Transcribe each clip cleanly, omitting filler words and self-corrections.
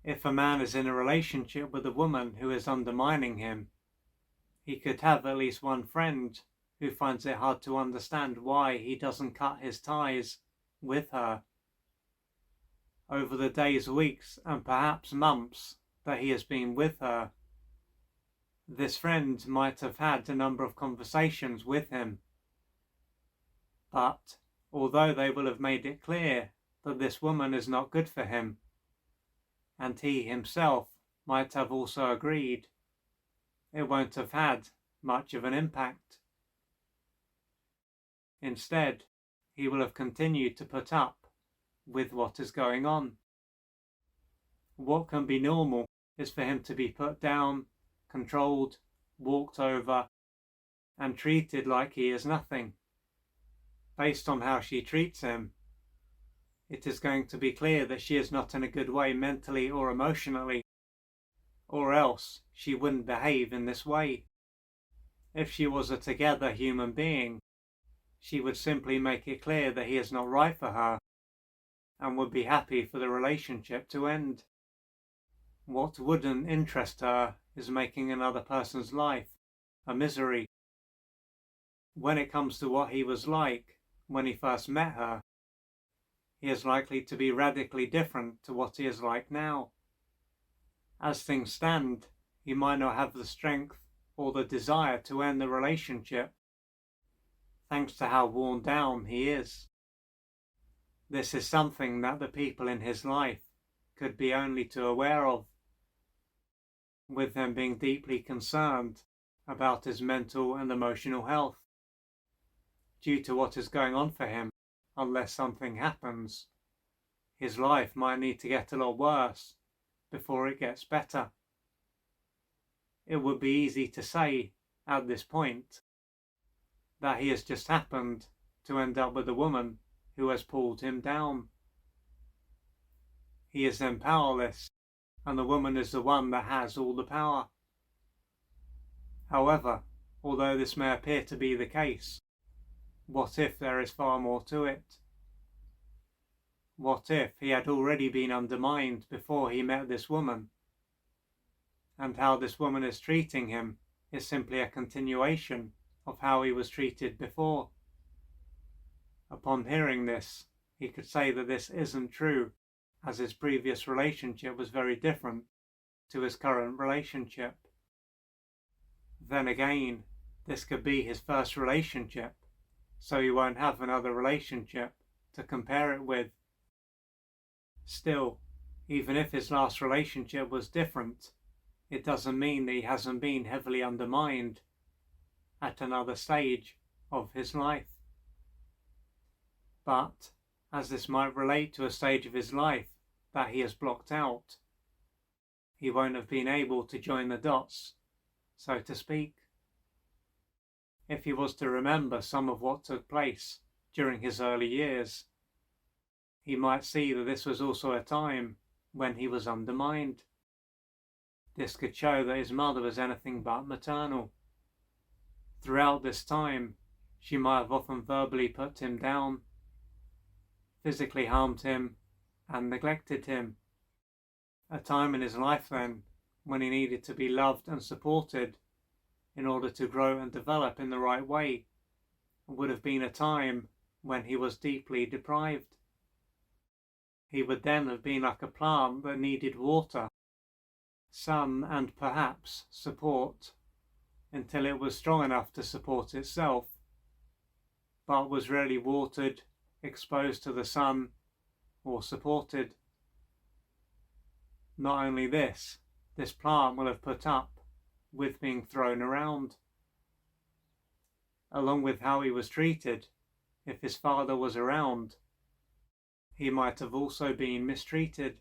If a man is in a relationship with a woman who is undermining him, he could have at least one friend who finds it hard to understand why he doesn't cut his ties with her. Over the days, weeks, and perhaps months that he has been with her, this friend might have had a number of conversations with him. But although they will have made it clear that this woman is not good for him, and he himself might have also agreed, it won't have had much of an impact. Instead, he will have continued to put up with what is going on. What can be normal is for him to be put down, controlled, walked over, and treated like he is nothing. Based on how she treats him, it is going to be clear that she is not in a good way mentally or emotionally, or else she wouldn't behave in this way. If she was a together human being, she would simply make it clear that he is not right for her and would be happy for the relationship to end. What wouldn't interest her is making another person's life a misery. When it comes to what he was like when he first met her, he is likely to be radically different to what he is like now. As things stand, he might not have the strength or the desire to end the relationship, thanks to how worn down he is. This is something that the people in his life could be only too aware of, with them being deeply concerned about his mental and emotional health, due to what is going on for him. Unless something happens, his life might need to get a lot worse before it gets better. It would be easy to say at this point that he has just happened to end up with a woman who has pulled him down. He is then powerless, and the woman is the one that has all the power. However, although this may appear to be the case, what if there is far more to it? What if he had already been undermined before he met this woman, and how this woman is treating him is simply a continuation of how he was treated before? Upon hearing this, he could say that this isn't true, as his previous relationship was very different to his current relationship. Then again, this could be his first relationship, so he won't have another relationship to compare it with. Still, even if his last relationship was different, it doesn't mean that he hasn't been heavily undermined at another stage of his life. But, as this might relate to a stage of his life that he has blocked out, he won't have been able to join the dots, so to speak. If he was to remember some of what took place during his early years, he might see that this was also a time when he was undermined. This could show that his mother was anything but maternal. Throughout this time, she might have often verbally put him down, physically harmed him, and neglected him. A time in his life then when he needed to be loved and supported in order to grow and develop in the right way, would have been a time when he was deeply deprived. He would then have been like a plant that needed water, sun, and perhaps support until it was strong enough to support itself, but was rarely watered, exposed to the sun, or supported. Not only this plant will have put up with being thrown around. Along with how he was treated, if his father was around, he might have also been mistreated.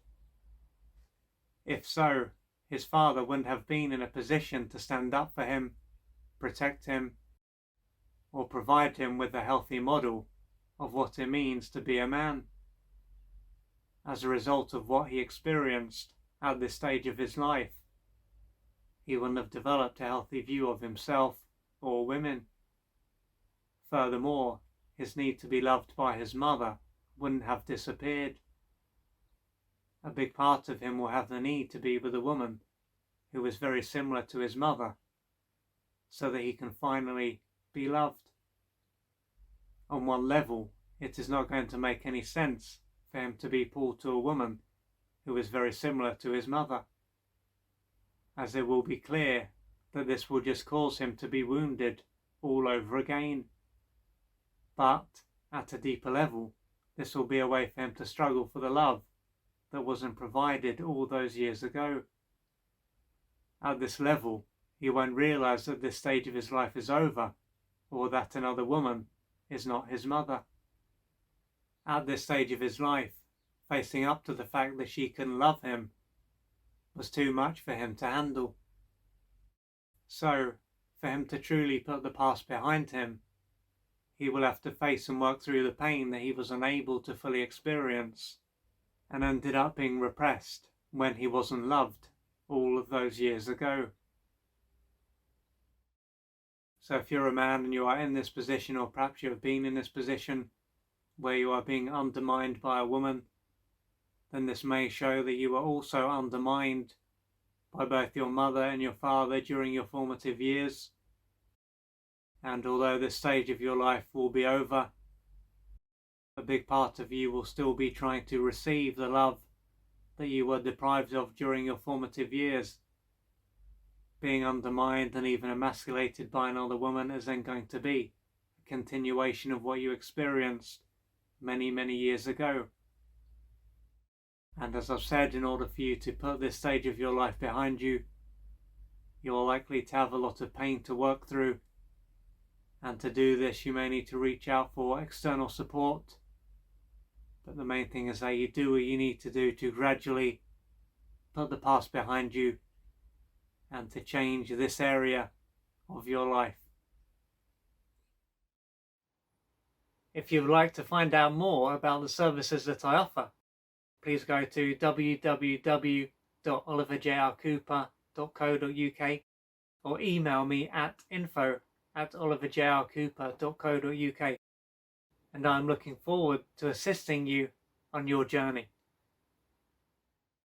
If so, his father wouldn't have been in a position to stand up for him, protect him, or provide him with a healthy model of what it means to be a man. As a result of what he experienced at this stage of his life, he wouldn't have developed a healthy view of himself or women. Furthermore, his need to be loved by his mother wouldn't have disappeared. a big part of him will have the need to be with a woman who is very similar to his mother, so that he can finally be loved. On one level, it is not going to make any sense for him to be pulled to a woman who is very similar to his mother, as it will be clear that this will just cause him to be wounded all over again. But at a deeper level, this will be a way for him to struggle for the love that wasn't provided all those years ago. At this level, he won't realise that this stage of his life is over, or that another woman is not his mother. At this stage of his life, facing up to the fact that she can love him was too much for him to handle. So, for him to truly put the past behind him, he will have to face and work through the pain that he was unable to fully experience and ended up being repressed when he wasn't loved all of those years ago. So if you're a man and you are in this position, or perhaps you have been in this position where you are being undermined by a woman, then this may show that you were also undermined by both your mother and your father during your formative years. And although this stage of your life will be over, a big part of you will still be trying to receive the love that you were deprived of during your formative years. Being undermined and even emasculated by another woman is then going to be a continuation of what you experienced many, many years ago. And as I've said, in order for you to put this stage of your life behind you, you're likely to have a lot of pain to work through. And to do this, you may need to reach out for external support. But the main thing is that you do what you need to do to gradually put the past behind you and to change this area of your life. If you would like to find out more about the services that I offer, please go to www.oliverjrcooper.co.uk or email me at info@oliverjrcooper.co.uk, and I'm looking forward to assisting you on your journey.